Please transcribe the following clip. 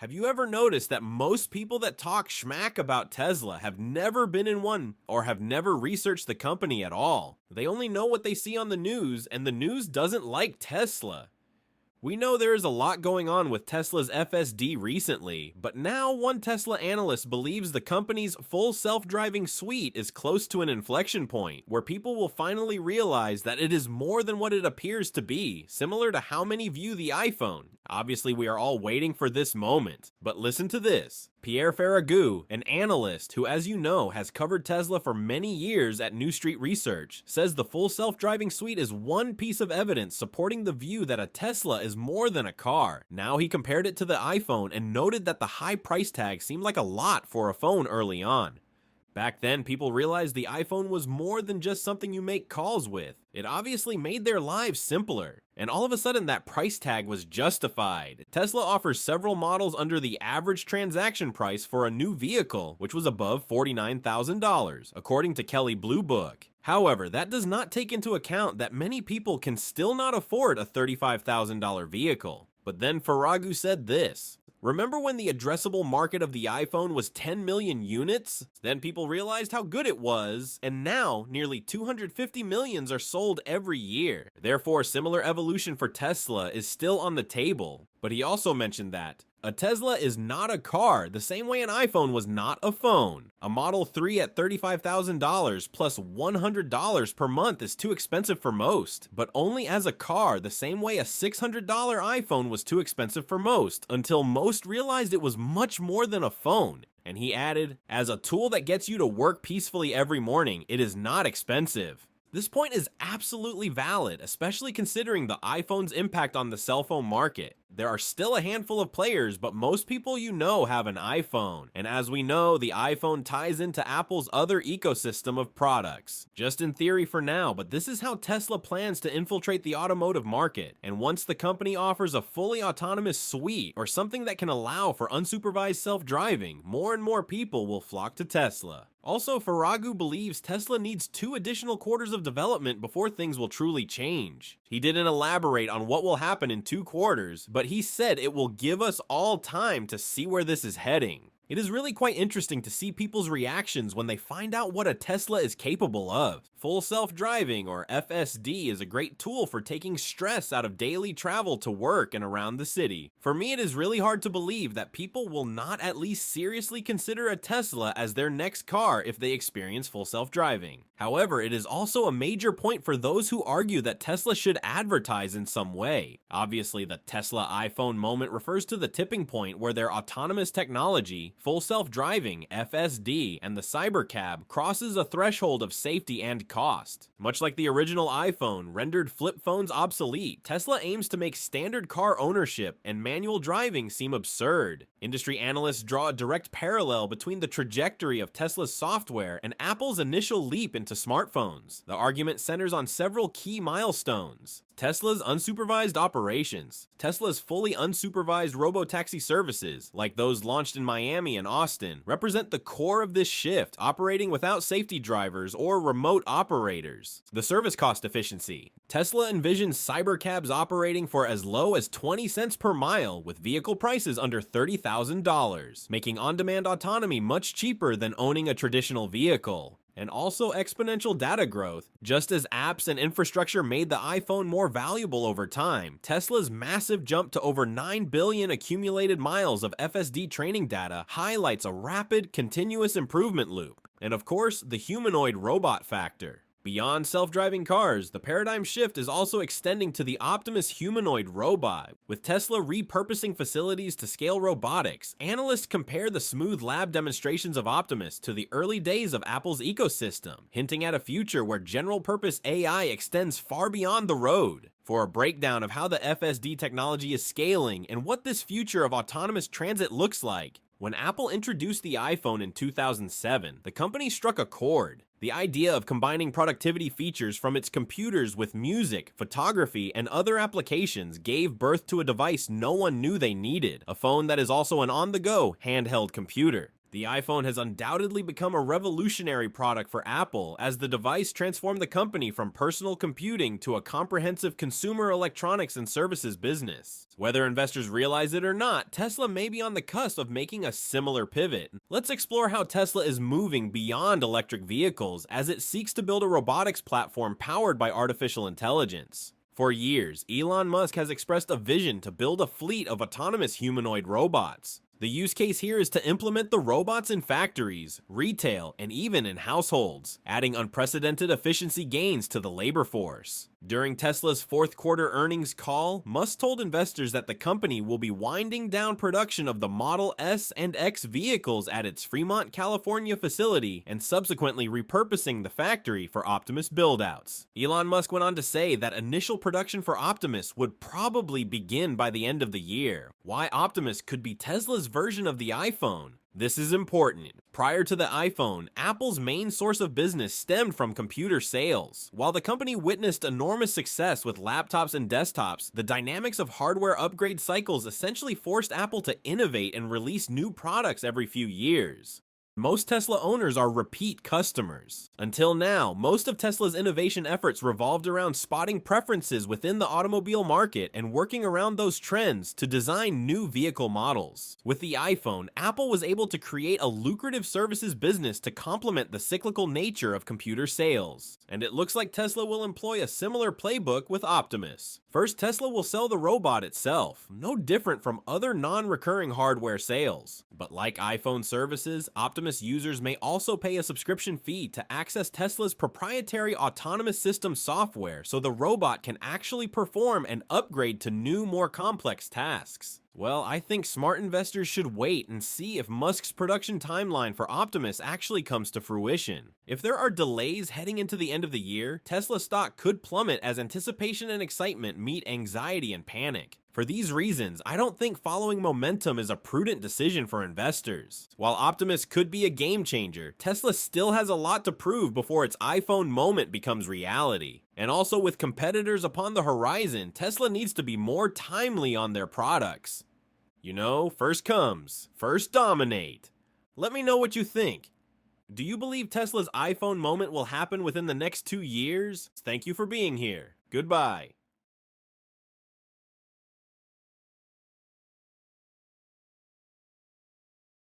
Have you ever noticed that most people that talk schmack about Tesla have never been in one or have never researched the company at all? They only know what they see on the news, and the news doesn't like Tesla. We know there is a lot going on with Tesla's FSD recently, but now one Tesla analyst believes the company's full self-driving suite is close to an inflection point, where people will finally realize that it is more than what it appears to be, similar to how many view the iPhone. Obviously, we are all waiting for this moment, but listen to this. Pierre Ferragu, an analyst who, as you know, has covered Tesla for many years at New Street Research, says the full self-driving suite is one piece of evidence supporting the view that a Tesla is more than a car. Now he compared it to the iPhone and noted that the high price tag seemed like a lot for a phone early on. Back then, people realized the iPhone was more than just something you make calls with. It obviously made their lives simpler. And all of a sudden, that price tag was justified. Tesla offers several models under the average transaction price for a new vehicle, which was above $49,000, according to Kelley Blue Book. However, that does not take into account that many people can still not afford a $35,000 vehicle. But then Ferragu said this. Remember when the addressable market of the iPhone was 10 million units? Then people realized how good it was, and now nearly 250 millions are sold every year. Therefore, similar evolution for Tesla is still on the table. But he also mentioned that a Tesla is not a car, the same way an iPhone was not a phone. A Model 3 at $35,000 plus $100 per month is too expensive for most, but only as a car, the same way a $600 iPhone was too expensive for most, until most realized it was much more than a phone. And he added, as a tool that gets you to work peacefully every morning, it is not expensive. This point is absolutely valid, especially considering the iPhone's impact on the cell phone market. There are still a handful of players, but most people you know have an iPhone. And as we know, the iPhone ties into Apple's other ecosystem of products. Just in theory for now, but this is how Tesla plans to infiltrate the automotive market. And once the company offers a fully autonomous suite, or something that can allow for unsupervised self-driving, more and more people will flock to Tesla. Also, Ferragu believes Tesla needs 2 additional quarters of development before things will truly change. He didn't elaborate on what will happen in 2 quarters, but he said it will give us all time to see where this is heading. It is really quite interesting to see people's reactions when they find out what a Tesla is capable of. Full self-driving, or FSD, is a great tool for taking stress out of daily travel to work and around the city. For me, it is really hard to believe that people will not at least seriously consider a Tesla as their next car if they experience full self-driving. However, it is also a major point for those who argue that Tesla should advertise in some way. Obviously, the Tesla iPhone moment refers to the tipping point where their autonomous technology, full self-driving, FSD, and the Cybercab crosses a threshold of safety and cost. Much like the original iPhone rendered flip phones obsolete, Tesla aims to make standard car ownership and manual driving seem absurd. Industry analysts draw a direct parallel between the trajectory of Tesla's software and Apple's initial leap into smartphones. The argument centers on several key milestones. Tesla's unsupervised operations. Tesla's fully unsupervised robotaxi services, like those launched in Miami and Austin, represent the core of this shift, operating without safety drivers or remote operators. The service cost efficiency. Tesla envisions cybercabs operating for as low as 20 cents per mile, with vehicle prices under $30,000, making on-demand autonomy much cheaper than owning a traditional vehicle. And also exponential data growth. Just as apps and infrastructure made the iPhone more valuable over time, Tesla's massive jump to over 9 billion accumulated miles of FSD training data highlights a rapid, continuous improvement loop. And of course, the humanoid robot factor. Beyond self-driving cars, the paradigm shift is also extending to the Optimus humanoid robot. With Tesla repurposing facilities to scale robotics, analysts compare the smooth lab demonstrations of Optimus to the early days of Apple's ecosystem, hinting at a future where general-purpose AI extends far beyond the road. For a breakdown of how the FSD technology is scaling and what this future of autonomous transit looks like, when Apple introduced the iPhone in 2007, the company struck a chord. The idea of combining productivity features from its computers with music, photography, and other applications gave birth to a device no one knew they needed, a phone that is also an on-the-go handheld computer. The iPhone has undoubtedly become a revolutionary product for Apple, as the device transformed the company from personal computing to a comprehensive consumer electronics and services business. Whether investors realize it or not, Tesla may be on the cusp of making a similar pivot. Let's explore how Tesla is moving beyond electric vehicles as it seeks to build a robotics platform powered by artificial intelligence. For years, Elon Musk has expressed a vision to build a fleet of autonomous humanoid robots. The use case here is to implement the robots in factories, retail, and even in households, adding unprecedented efficiency gains to the labor force. During Tesla's fourth quarter earnings call, Musk told investors that the company will be winding down production of the Model S and X vehicles at its Fremont, California facility and subsequently repurposing the factory for Optimus build-outs. Elon Musk went on to say that initial production for Optimus would probably begin by the end of the year. Why Optimus could be Tesla's version of the iPhone. This is important. Prior to the iPhone, Apple's main source of business stemmed from computer sales. While the company witnessed enormous success with laptops and desktops, the dynamics of hardware upgrade cycles essentially forced Apple to innovate and release new products every few years. Most Tesla owners are repeat customers. Until now, most of Tesla's innovation efforts revolved around spotting preferences within the automobile market and working around those trends to design new vehicle models. With the iPhone, Apple was able to create a lucrative services business to complement the cyclical nature of computer sales. And it looks like Tesla will employ a similar playbook with Optimus. First, Tesla will sell the robot itself, no different from other non-recurring hardware sales. But like iPhone services, Optimus users may also pay a subscription fee to access Tesla's proprietary autonomous system software so the robot can actually perform and upgrade to new, more complex tasks. Well, I think smart investors should wait and see if Musk's production timeline for Optimus actually comes to fruition. If there are delays heading into the end of the year, Tesla stock could plummet as anticipation and excitement meet anxiety and panic. For these reasons, I don't think following momentum is a prudent decision for investors. While Optimus could be a game changer, Tesla still has a lot to prove before its iPhone moment becomes reality. And also with competitors upon the horizon, Tesla needs to be more timely on their products. You know, first comes, first dominate. Let me know what you think. Do you believe Tesla's iPhone moment will happen within the next 2 years? Thank you for being here. Goodbye.